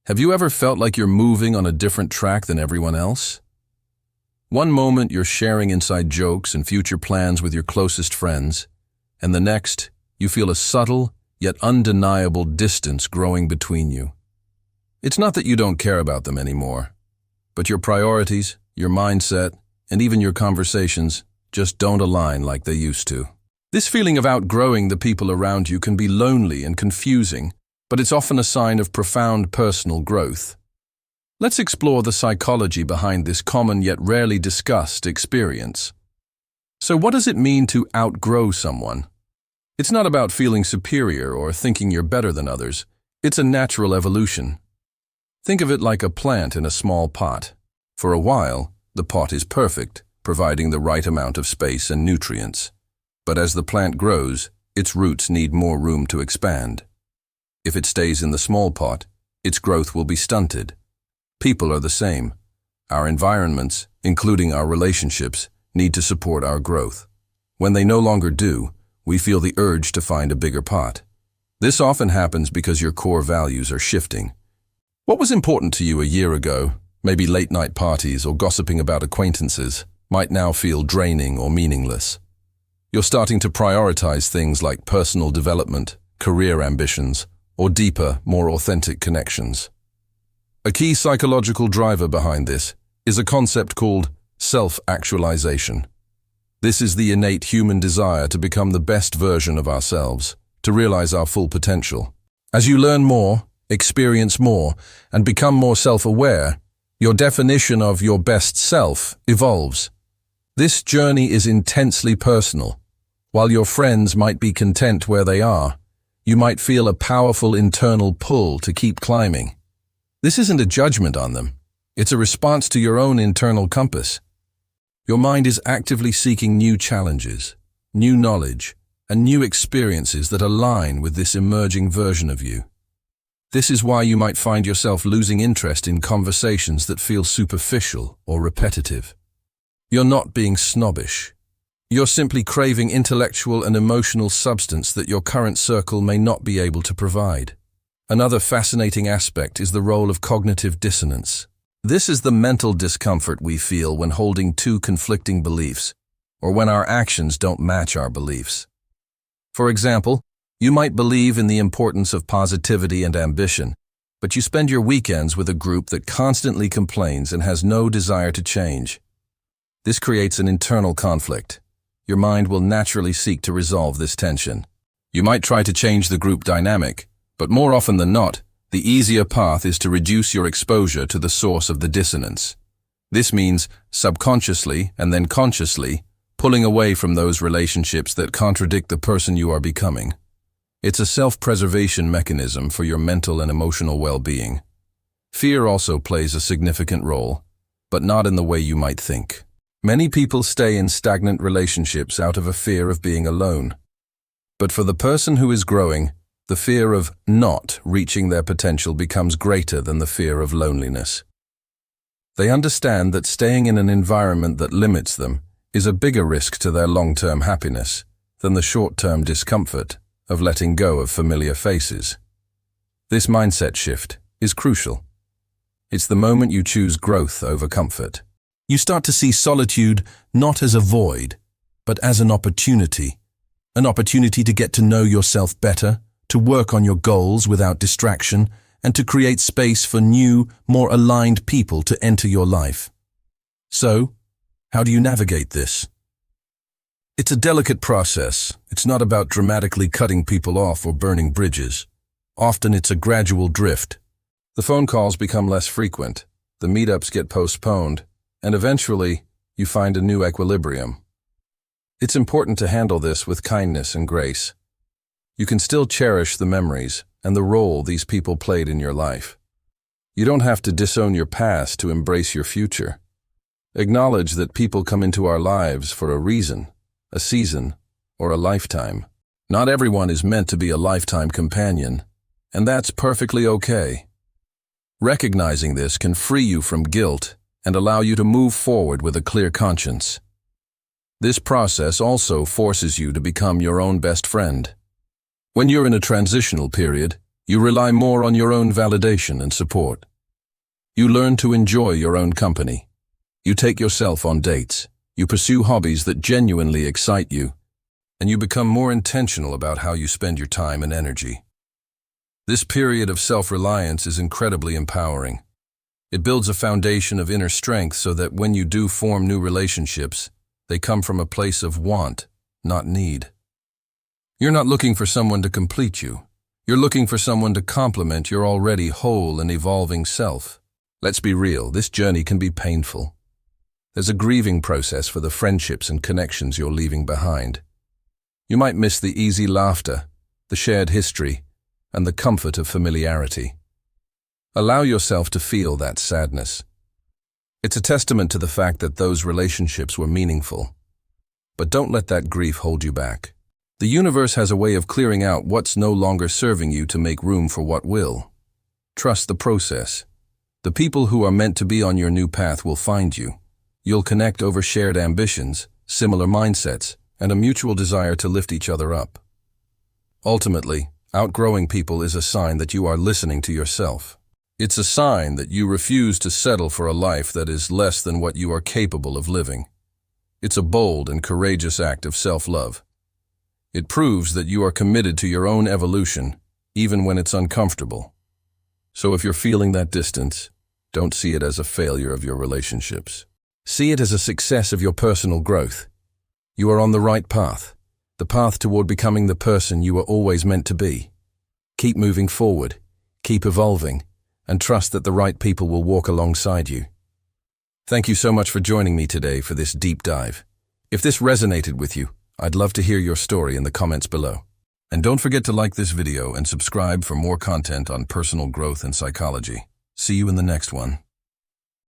Have you ever felt like you're moving on a different track than everyone else? One moment you're sharing inside jokes and future plans with your closest friends, and the next you feel a subtle yet undeniable distance growing between you. It's not that you don't care about them anymore, but your priorities, your mindset, and even your conversations just don't align like they used to. This feeling of outgrowing the people around you can be lonely and confusing, but it's often a sign of profound personal growth. Let's explore the psychology behind this common yet rarely discussed experience. So what does it mean to outgrow someone? It's not about feeling superior or thinking you're better than others. It's a natural evolution. Think of it like a plant in a small pot. For a while, the pot is perfect, providing the right amount of space and nutrients. But as the plant grows, its roots need more room to expand. If it stays in the small pot, its growth will be stunted. People are the same. Our environments, including our relationships, need to support our growth. When they no longer do, we feel the urge to find a bigger pot. This often happens because your core values are shifting. What was important to you a year ago, maybe late-night parties or gossiping about acquaintances, might now feel draining or meaningless. You're starting to prioritize things like personal development, career ambitions, or deeper, more authentic connections. A key psychological driver behind this is a concept called self-actualization. This is the innate human desire to become the best version of ourselves, to realize our full potential. As you learn more, experience more, and become more self-aware, your definition of your best self evolves. This journey is intensely personal. While your friends might be content where they are, you might feel a powerful internal pull to keep climbing. This isn't a judgment on them. It's a response to your own internal compass. Your mind is actively seeking new challenges, new knowledge, and new experiences that align with this emerging version of you. This is why you might find yourself losing interest in conversations that feel superficial or repetitive. You're not being snobbish. You're simply craving intellectual and emotional substance that your current circle may not be able to provide. Another fascinating aspect is the role of cognitive dissonance. This is the mental discomfort we feel when holding two conflicting beliefs, or when our actions don't match our beliefs. For example, you might believe in the importance of positivity and ambition, but you spend your weekends with a group that constantly complains and has no desire to change. This creates an internal conflict. Your mind will naturally seek to resolve this tension. You might try to change the group dynamic, but more often than not, the easier path is to reduce your exposure to the source of the dissonance. This means subconsciously and then consciously pulling away from those relationships that contradict the person you are becoming. It's a self-preservation mechanism for your mental and emotional well-being. Fear also plays a significant role, but not in the way you might think. Many people stay in stagnant relationships out of a fear of being alone. But for the person who is growing, the fear of not reaching their potential becomes greater than the fear of loneliness. They understand that staying in an environment that limits them is a bigger risk to their long-term happiness than the short-term discomfort of letting go of familiar faces. This mindset shift is crucial. It's the moment you choose growth over comfort. You start to see solitude not as a void, but as an opportunity to get to know yourself better, to work on your goals without distraction, and to create space for new, more aligned people to enter your life. So, how do you navigate this? It's a delicate process. It's not about dramatically cutting people off or burning bridges. Often it's a gradual drift. The phone calls become less frequent, the meetups get postponed, and eventually you find a new equilibrium. It's important to handle this with kindness and grace. You can still cherish the memories and the role these people played in your life. You don't have to disown your past to embrace your future. Acknowledge that people come into our lives for a reason, a season, or a lifetime. Not everyone is meant to be a lifetime companion, and that's perfectly okay. Recognizing this can free you from guilt and allow you to move forward with a clear conscience. This process also forces you to become your own best friend. When you're in a transitional period, You rely more on your own validation and support. You learn to enjoy your own company. You take yourself on dates. You pursue hobbies that genuinely excite you, and you become more intentional about how you spend your time and energy. This period of self-reliance is incredibly empowering. It builds a foundation of inner strength so that when you do form new relationships, they come from a place of want, not need. You're not looking for someone to complete you. You're looking for someone to complement your already whole and evolving self. Let's be real, this journey can be painful. There's a grieving process for the friendships and connections you're leaving behind. You might miss the easy laughter, the shared history, and the comfort of familiarity. Allow yourself to feel that sadness. It's a testament to the fact that those relationships were meaningful. But don't let that grief hold you back. The universe has a way of clearing out what's no longer serving you to make room for what will. Trust the process. The people who are meant to be on your new path will find you. You'll connect over shared ambitions, similar mindsets, and a mutual desire to lift each other up. Ultimately, outgrowing people is a sign that you are listening to yourself. It's a sign that you refuse to settle for a life that is less than what you are capable of living. It's a bold and courageous act of self-love. It proves that you are committed to your own evolution, even when it's uncomfortable. So if you're feeling that distance, don't see it as a failure of your relationships. See it as a success of your personal growth. You are on the right path, the path toward becoming the person you were always meant to be. Keep moving forward, keep evolving, and trust that the right people will walk alongside you. Thank you so much for joining me today for this deep dive. If this resonated with you, I'd love to hear your story in the comments below. And don't forget to like this video and subscribe for more content on personal growth and psychology. See you in the next one.